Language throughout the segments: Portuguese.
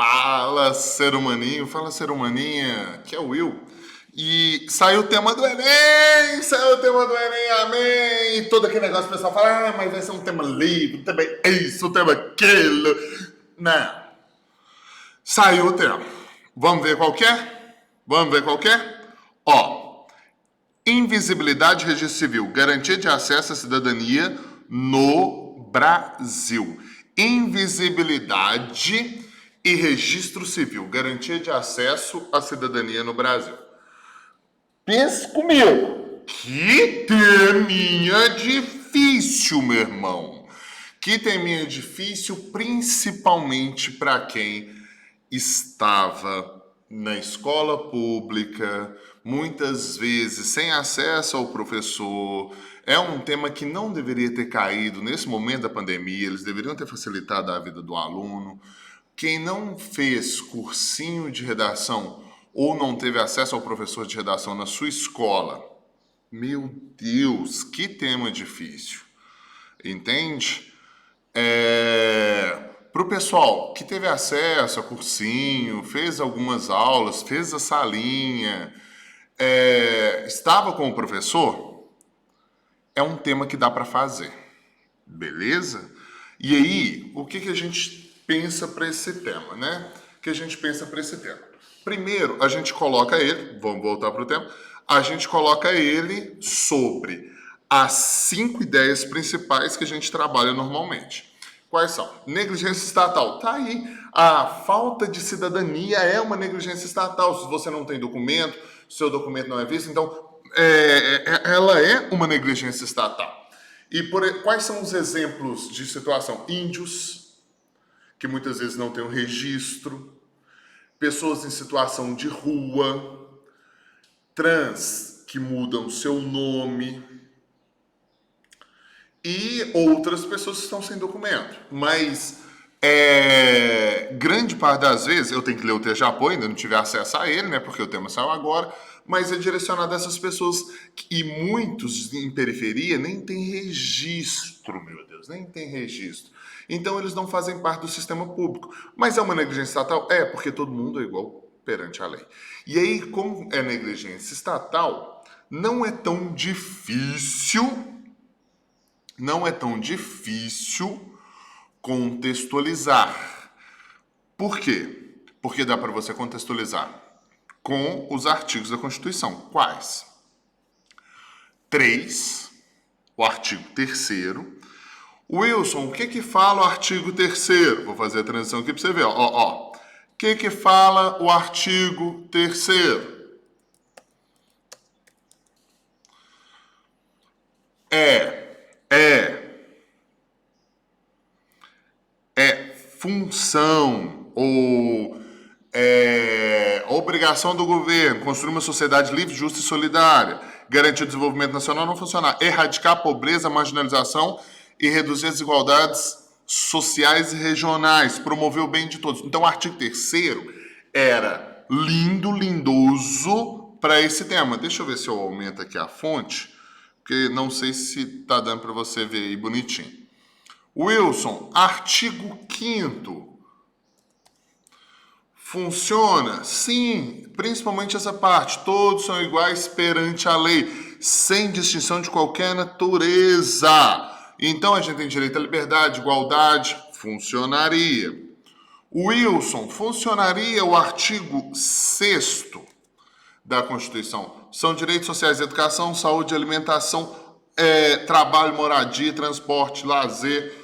Fala ser humaninha, que é o Will. E saiu o tema do Enem, amém! E todo aquele negócio, o pessoal fala, mas vai ser um tema livre, um tema isso, um tema aquilo. Não. Saiu o tema. Vamos ver qual que é? Vamos ver qual que é? Ó, invisibilidade registro civil, garantia de acesso à cidadania no Brasil. Invisibilidade e registro civil, garantia de acesso à cidadania no Brasil. Pensa comigo. Que teminha difícil, meu irmão. Que teminha difícil, principalmente para quem estava na escola pública, muitas vezes sem acesso ao professor. É um tema que não deveria ter caído nesse momento da pandemia, eles deveriam ter facilitado a vida do aluno. Quem não fez cursinho de redação ou não teve acesso ao professor de redação na sua escola, meu Deus, que tema difícil. Entende? Para o pessoal que teve acesso a cursinho, fez algumas aulas, fez a salinha, estava com o professor, é um tema que dá para fazer. Beleza? E aí, o que a gente pensa para esse tema, né? O que a gente pensa para esse tema? Primeiro, a gente coloca ele, vamos voltar para o tema, a gente coloca ele sobre as 5 ideias principais que a gente trabalha normalmente. Quais são? Negligência estatal. Tá aí. A falta de cidadania é uma negligência estatal. Se você não tem documento, seu documento não é visto, então ela é uma negligência estatal. E quais são os exemplos de situação? Índios, que muitas vezes não têm um registro, pessoas em situação de rua, trans que mudam seu nome e outras pessoas que estão sem documento. Mas grande parte das vezes, eu tenho que ler o texto de apoio, ainda não tive acesso a ele, né? Porque o tema saiu agora, mas é direcionado a essas pessoas e muitos em periferia nem tem registro, meu Deus, nem tem registro. Então eles não fazem parte do sistema público. Mas é uma negligência estatal? É, porque todo mundo é igual perante a lei. E aí, como é negligência estatal, não é tão difícil contextualizar. Por quê? Porque dá para você contextualizar com os artigos da Constituição. Quais? 3, o artigo 3º. Wilson, o que fala o artigo 3º? Vou fazer a transição aqui para você ver. O que fala o artigo 3º? Função ou obrigação do governo construir uma sociedade livre, justa e solidária, garantir o desenvolvimento nacional, não funcionar, erradicar a pobreza, a marginalização e reduzir as desigualdades sociais e regionais, promover o bem de todos. Então, o artigo 3º era lindoso para esse tema. Deixa eu ver se eu aumento aqui a fonte, porque não sei se está dando para você ver aí bonitinho. Wilson, artigo 5º. Funciona? Sim, principalmente essa parte. Todos são iguais perante a lei, sem distinção de qualquer natureza. Então a gente tem direito à liberdade, igualdade. Funcionaria. Wilson, funcionaria o artigo 6º da Constituição. São direitos sociais, educação, saúde, alimentação, trabalho, moradia, transporte, lazer,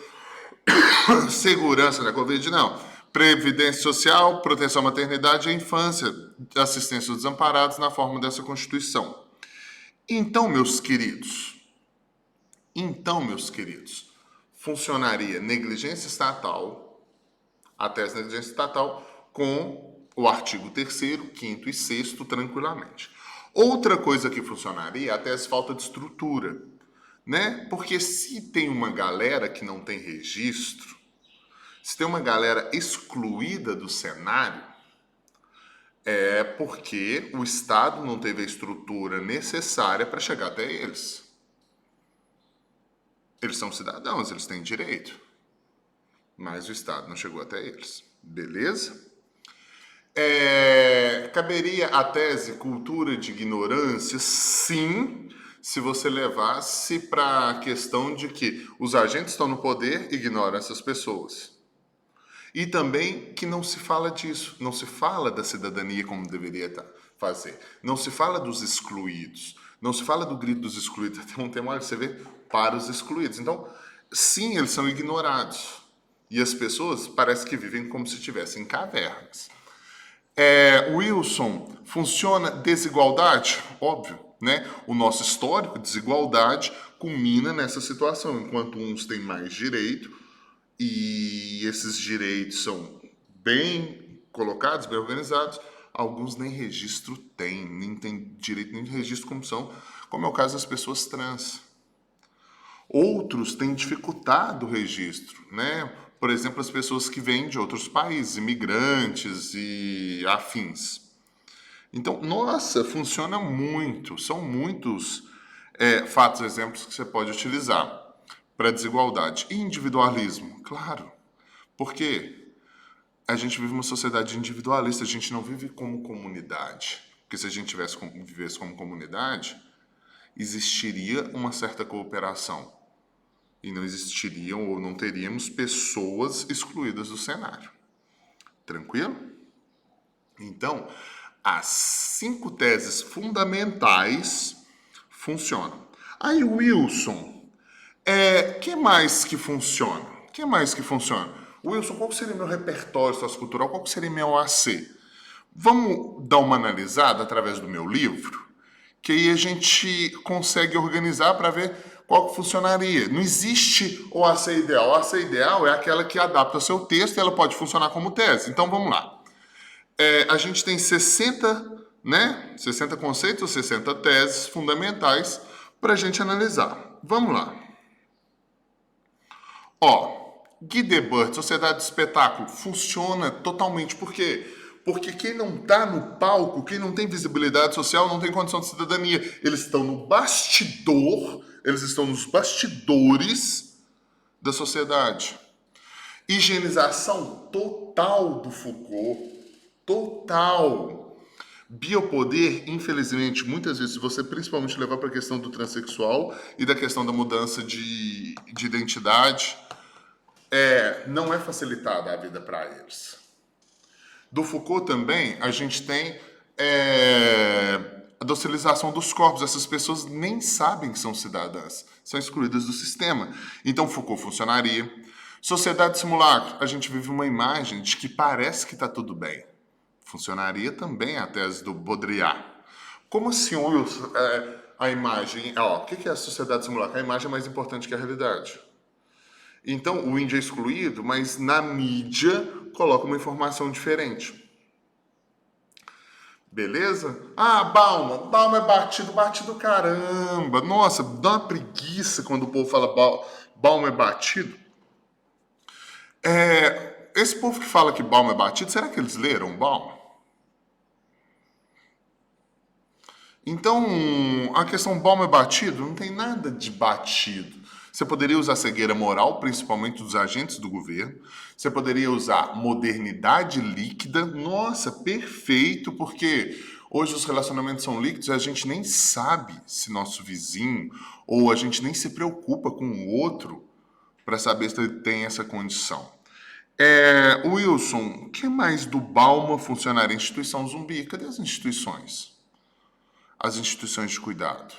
segurança da Covid, não. Previdência social, proteção à maternidade e à infância, assistência aos desamparados na forma dessa Constituição. Então, meus queridos, funcionaria negligência estatal, a tese de negligência estatal, com o artigo 3º, 5º e 6º tranquilamente. Outra coisa que funcionaria é a tese de falta de estrutura, né? Porque se tem uma galera que não tem registro, se tem uma galera excluída do cenário, é porque o Estado não teve a estrutura necessária para chegar até eles. Eles são cidadãos, eles têm direito, mas o Estado não chegou até eles. Beleza? Caberia a tese cultura de ignorância? Sim, se você levasse para a questão de que os agentes estão no poder e ignoram essas pessoas. E também que não se fala disso, não se fala da cidadania como deveria fazer, não se fala dos excluídos, não se fala do grito dos excluídos, tem um tema, olha, você vê, para os excluídos. Então, sim, eles são ignorados. E as pessoas parece que vivem como se estivessem em cavernas. Wilson, funciona desigualdade? Óbvio, né? O nosso histórico, desigualdade, culmina nessa situação. Enquanto uns têm mais direito, e esses direitos são bem colocados, bem organizados, alguns nem registro têm, nem têm direito nem de registro como é o caso das pessoas trans. Outros têm dificultado o registro, né? Por exemplo, as pessoas que vêm de outros países, imigrantes e afins. Então, nossa, funciona muito. São muitos fatos, exemplos que você pode utilizar para desigualdade. E individualismo? Claro. Porque a gente vive uma sociedade individualista, a gente não vive como comunidade. Porque se a gente vivesse como comunidade, existiria uma certa cooperação. E não existiriam ou não teríamos pessoas excluídas do cenário. Tranquilo? Então, as 5 teses fundamentais funcionam. Aí, Wilson, que mais que funciona? Que mais que funciona? Wilson, qual seria meu repertório sociocultural? Qual seria meu AC? Vamos dar uma analisada através do meu livro, que aí a gente consegue organizar para ver qual que funcionaria. Não existe o AC ideal. O AC ideal é aquela que adapta ao seu texto e ela pode funcionar como tese. Então vamos lá. A gente tem 60, né? 60 conceitos, 60 teses fundamentais para a gente analisar. Vamos lá. Guy Debord, Sociedade de Espetáculo, funciona totalmente. Por quê? Porque quem não está no palco, quem não tem visibilidade social, não tem condição de cidadania. Eles estão no bastidor, eles estão nos bastidores da sociedade. Higienização total do Foucault. Total. Biopoder, infelizmente, muitas vezes, você principalmente levar para a questão do transexual e da questão da mudança de identidade, não é facilitada a vida para eles. Do Foucault também, a gente tem a docilização dos corpos. Essas pessoas nem sabem que são cidadãs, são excluídas do sistema. Então, Foucault funcionaria. Sociedade simulacro, a gente vive uma imagem de que parece que está tudo bem. Funcionaria também a tese do Baudrillard. Como assim, Wilson, a imagem... o que é a sociedade simulacro? A imagem é mais importante que a realidade. Então, o índio é excluído, mas na mídia coloca uma informação diferente. Beleza? Balma é batido caramba. Nossa, dá uma preguiça quando o povo fala Balma é batido. Esse povo que fala que Balma é batido, será que eles leram Balma? Então, a questão Balma é batido não tem nada de batido. Você poderia usar cegueira moral, principalmente dos agentes do governo. Você poderia usar modernidade líquida. Nossa, perfeito, porque hoje os relacionamentos são líquidos e a gente nem sabe se nosso vizinho ou a gente nem se preocupa com o outro para saber se ele tem essa condição. Wilson, o que mais do Balma funcionaria? Instituição zumbi. Cadê as instituições? As instituições de cuidado.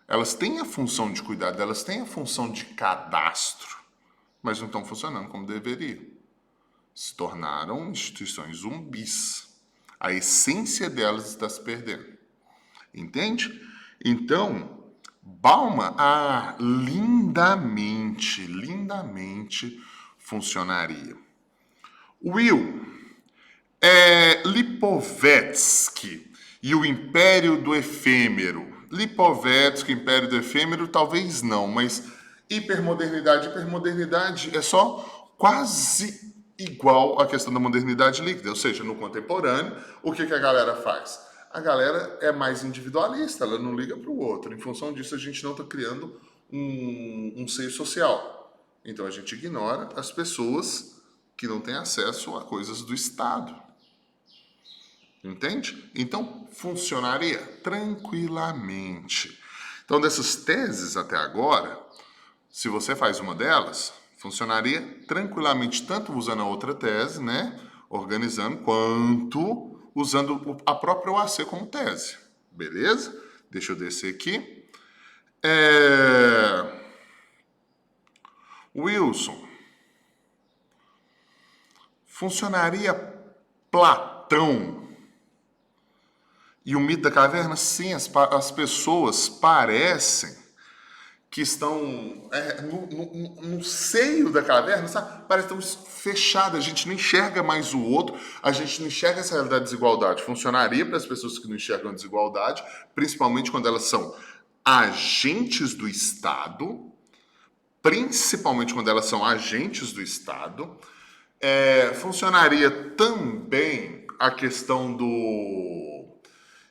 Elas têm a função de cuidado, elas têm a função de cadastro, mas não estão funcionando como deveriam. Se tornaram instituições zumbis. A essência delas está se perdendo. Entende? Então, Balma, lindamente funcionaria. Will, Lipovetsky e o Império do Efêmero. Lipovetsky, Império do Efêmero, talvez não, mas hipermodernidade é só quase igual à questão da modernidade líquida, ou seja, no contemporâneo, o que a galera faz? A galera é mais individualista, ela não liga para o outro. Em função disso, a gente não está criando um seio social. Então, a gente ignora as pessoas que não têm acesso a coisas do Estado. Entende? Então, funcionaria tranquilamente. Então, dessas teses até agora, se você faz uma delas, funcionaria tranquilamente, tanto usando a outra tese, né? Organizando, quanto usando a própria OAC como tese. Beleza? Deixa eu descer aqui. Wilson, funcionaria Platão e o mito da caverna? Sim, as pessoas parecem que estão no seio da caverna, sabe? Parece que estão fechadas, a gente não enxerga mais o outro, a gente não enxerga essa realidade de desigualdade. Funcionaria para as pessoas que não enxergam a desigualdade, principalmente quando elas são agentes do Estado, principalmente quando elas são agentes do Estado. Funcionaria também a questão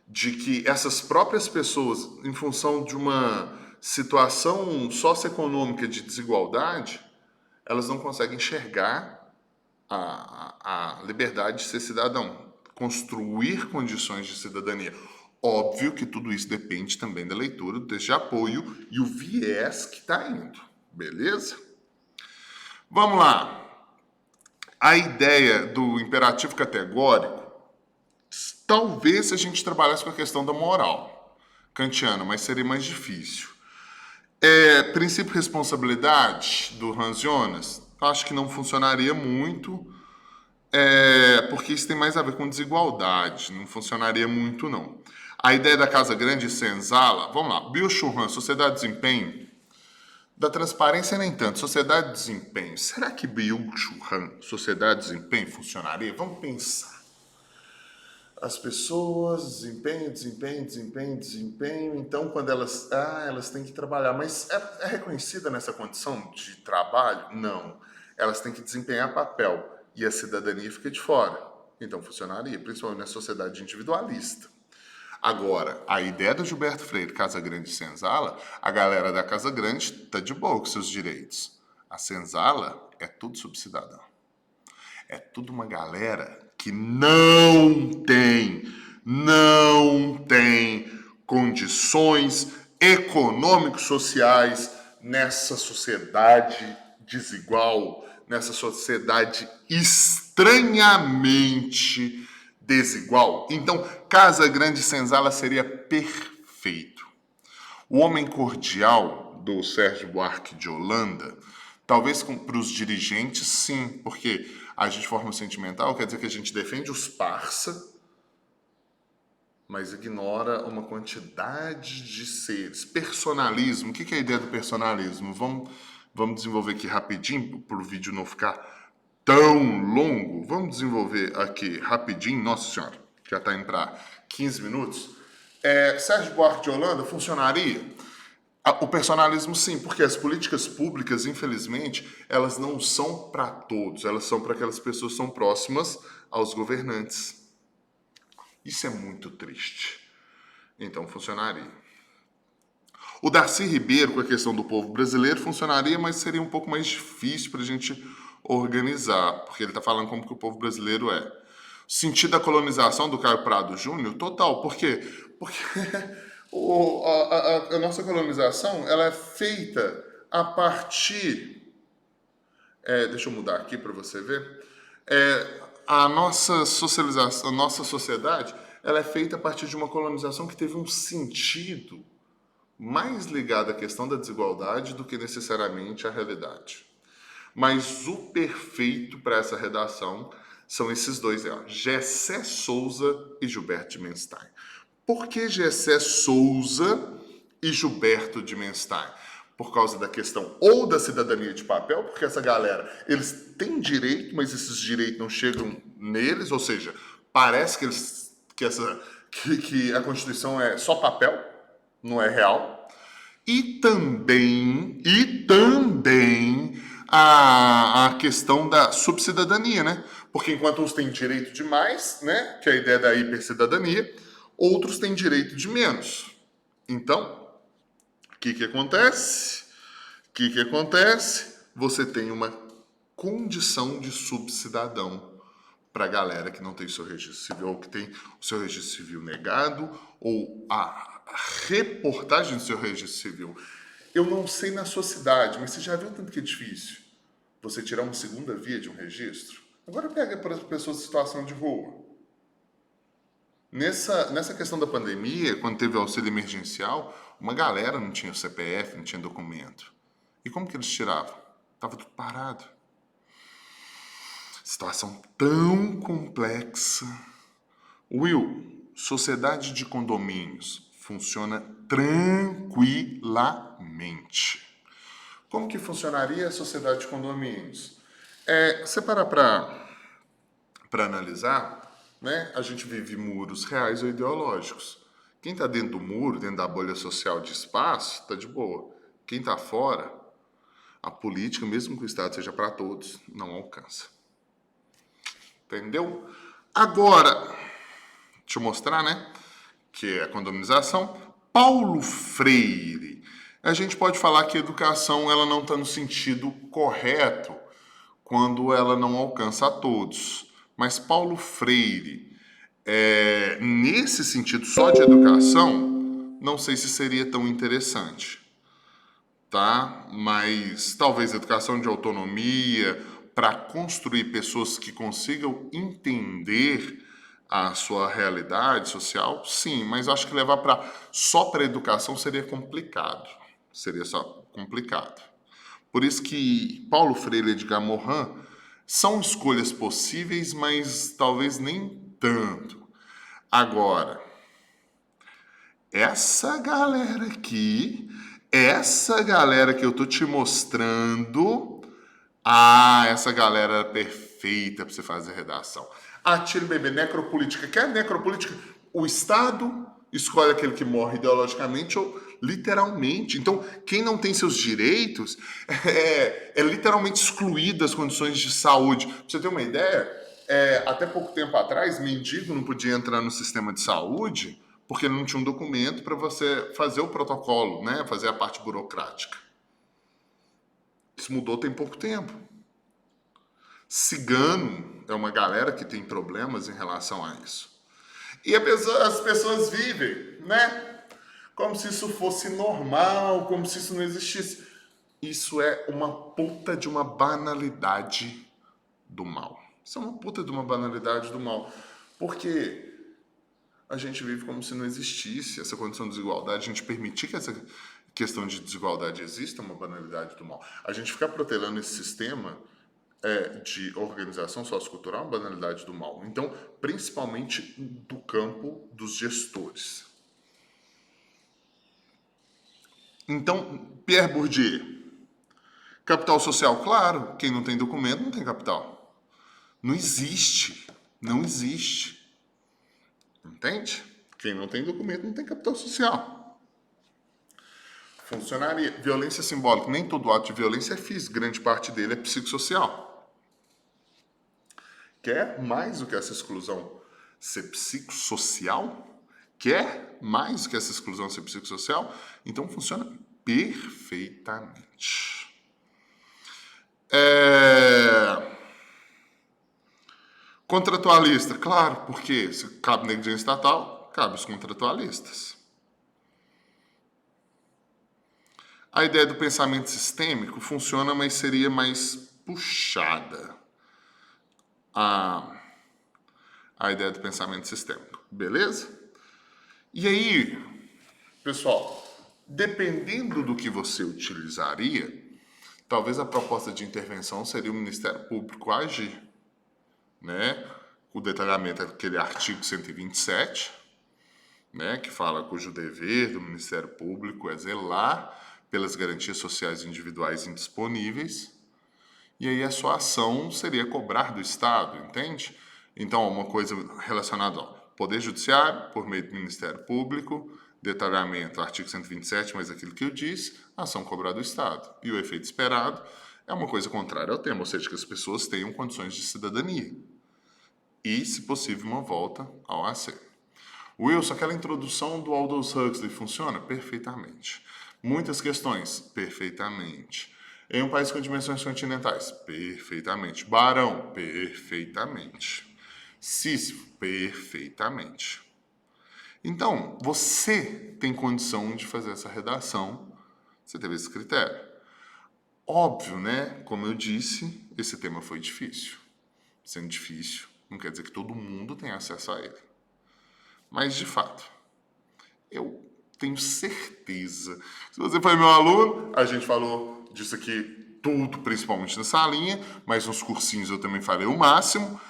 de que essas próprias pessoas, em função de uma situação socioeconômica de desigualdade, elas não conseguem enxergar a liberdade de ser cidadão, construir condições de cidadania. Óbvio que tudo isso depende também da leitura do texto de apoio e o viés que está indo, beleza? Vamos lá. A ideia do imperativo categórico, talvez se a gente trabalhasse com a questão da moral kantiana, mas seria mais difícil. Princípio de responsabilidade do Hans Jonas, acho que não funcionaria muito, porque isso tem mais a ver com desigualdade, não funcionaria muito não. A ideia da Casa Grande e Senzala, vamos lá, Byung-Chul Han, Sociedade de Desempenho, da transparência nem tanto, Sociedade de Desempenho, será que Byung-Chul Han, Sociedade de Desempenho funcionaria? Vamos pensar. As pessoas, desempenho. Então, quando elas têm que trabalhar, mas é reconhecida nessa condição de trabalho? Não. Elas têm que desempenhar papel e a cidadania fica de fora. Então, funcionaria, principalmente na sociedade individualista. Agora, a ideia do Gilberto Freire, Casa Grande e Senzala, a galera da Casa Grande tá de boa com seus direitos. A Senzala é tudo subcidadão. É tudo uma galera que não tem condições econômico-sociais nessa sociedade desigual, nessa sociedade estranhamente desigual. Então, Casa Grande e Senzala seria perfeito. O Homem Cordial, do Sérgio Buarque de Holanda, talvez para os dirigentes, sim, porque agir de forma sentimental quer dizer que a gente defende os parça, mas ignora uma quantidade de seres. Personalismo, o que é a ideia do personalismo? Vamos desenvolver aqui rapidinho, para o vídeo não ficar tão longo. Vamos desenvolver aqui rapidinho. Nossa Senhora, já está indo para 15 minutos. Sérgio Buarque de Holanda funcionaria? O personalismo, sim, porque as políticas públicas, infelizmente, elas não são para todos, elas são para aquelas pessoas que são próximas aos governantes. Isso é muito triste. Então, funcionaria. O Darcy Ribeiro, com a questão do povo brasileiro, funcionaria, mas seria um pouco mais difícil para a gente organizar, porque ele está falando como que o povo brasileiro é. O sentido da colonização do Caio Prado Júnior, total. Por quê? Porque a nossa colonização ela é feita a partir... deixa eu mudar aqui para você ver. A nossa socialização, a nossa sociedade, ela é feita a partir de uma colonização que teve um sentido mais ligado à questão da desigualdade do que necessariamente à realidade. Mas o perfeito para essa redação são esses dois, Gessé Souza e Gilberto de Menstein. Por que Gessé Souza e Gilberto de Menstein? Por causa da questão ou da cidadania de papel, porque essa galera, eles têm direito, mas esses direitos não chegam neles, ou seja, parece que a Constituição é só papel, não é real. E também a questão da subcidadania, né? Porque enquanto uns têm direito de mais, né, que é a ideia da hipercidadania, outros têm direito de menos. Então, o que acontece? Você tem uma condição de subcidadão para a galera que não tem seu registro civil, ou que tem o seu registro civil negado, ou a reportagem do seu registro civil. Eu não sei na sua cidade, mas você já viu tanto que é difícil você tirar uma segunda via de um registro? Agora pega para as pessoas em situação de rua. Nessa questão da pandemia, quando teve o auxílio emergencial, uma galera não tinha CPF, não tinha documento. E como que eles tiravam? Tava tudo parado. Situação tão complexa. Will, sociedade de condomínios funciona tranquilamente. Como que funcionaria a sociedade de condomínios? Você parar para analisar, né? A gente vive muros reais ou ideológicos. Quem está dentro do muro, dentro da bolha social de espaço, está de boa. Quem está fora, a política, mesmo que o Estado seja para todos, não alcança. Entendeu? Agora, deixa eu mostrar, né? Que é a condominização. Paulo Freire. A gente pode falar que a educação ela não está no sentido correto quando ela não alcança a todos. Mas Paulo Freire, nesse sentido só de educação, não sei se seria tão interessante, tá? Mas talvez educação de autonomia para construir pessoas que consigam entender a sua realidade social, sim, mas acho que levar só para educação seria complicado. Seria só complicado. Por isso que Paulo Freire e Edgar Morin são escolhas possíveis, mas talvez nem tanto. Agora, essa galera que eu tô te mostrando, essa galera é perfeita para você fazer redação. Tira bebê, necropolítica. Quer necropolítica? O Estado escolhe aquele que morre ideologicamente ou literalmente. Então, quem não tem seus direitos é literalmente excluído das condições de saúde. Pra você ter uma ideia, até pouco tempo atrás, mendigo não podia entrar no sistema de saúde porque não tinha um documento para você fazer o protocolo, né? Fazer a parte burocrática. Isso mudou tem pouco tempo. Cigano é uma galera que tem problemas em relação a isso. E as pessoas vivem, né? Como se isso fosse normal, como se isso não existisse. Isso é uma puta de uma banalidade do mal. Isso é uma puta de uma banalidade do mal. Porque a gente vive como se não existisse essa condição de desigualdade. A gente permitir que essa questão de desigualdade exista, é uma banalidade do mal. A gente ficar protelando esse sistema de organização sociocultural, uma banalidade do mal. Então, principalmente do campo dos gestores. Então, Pierre Bourdieu, capital social, claro, quem não tem documento não tem capital. Não existe. Não existe. Entende? Quem não tem documento não tem capital social. Funcionaria. Violência simbólica. Nem todo ato de violência é físico. Grande parte dele é psicossocial. Quer mais do que essa exclusão ser psicossocial? Quer mais do que essa exclusão ser psicossocial? Então funciona perfeitamente. Contratualista, claro, porque se cabe negligência estatal, cabe os contratualistas. A ideia do pensamento sistêmico funciona, mas seria mais puxada. A ideia do pensamento sistêmico, beleza? E aí, pessoal, dependendo do que você utilizaria, talvez a proposta de intervenção seria o Ministério Público agir, né? O detalhamento é aquele artigo 127, né, que fala cujo dever do Ministério Público é zelar pelas garantias sociais individuais indisponíveis, e aí a sua ação seria cobrar do Estado, entende? Então, uma coisa relacionada ao Poder Judiciário, por meio do Ministério Público, detalhamento, artigo 127, mas aquilo que eu disse, ação cobrar do Estado. E o efeito esperado é uma coisa contrária ao tema, ou seja, que as pessoas tenham condições de cidadania. E, se possível, uma volta ao AC. Wilson, aquela introdução do Aldous Huxley funciona? Perfeitamente. Muitas questões? Perfeitamente. Em um país com dimensões continentais? Perfeitamente. Barão? Perfeitamente. Sísifo, perfeitamente. Então, você tem condição de fazer essa redação, você teve esse critério. Óbvio, né? Como eu disse, esse tema foi difícil. Sendo difícil, não quer dizer que todo mundo tenha acesso a ele. Mas, de fato, eu tenho certeza. Se você foi meu aluno, a gente falou disso aqui tudo, principalmente na salinha, mas nos cursinhos eu também falei o máximo.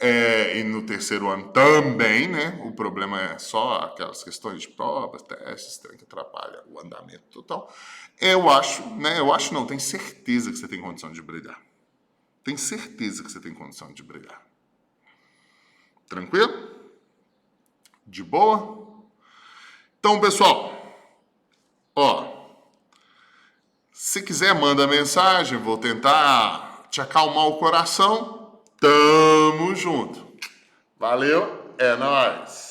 E no terceiro ano também, né? O problema é só aquelas questões de provas, testes, que atrapalha o andamento total. Eu acho, né? Eu acho não, tenho certeza que você tem condição de brilhar. Tenho certeza que você tem condição de brilhar. Tranquilo? De boa? Então, pessoal, ó, se quiser, manda mensagem, vou tentar te acalmar o coração. Tamo junto. Valeu, é nóis.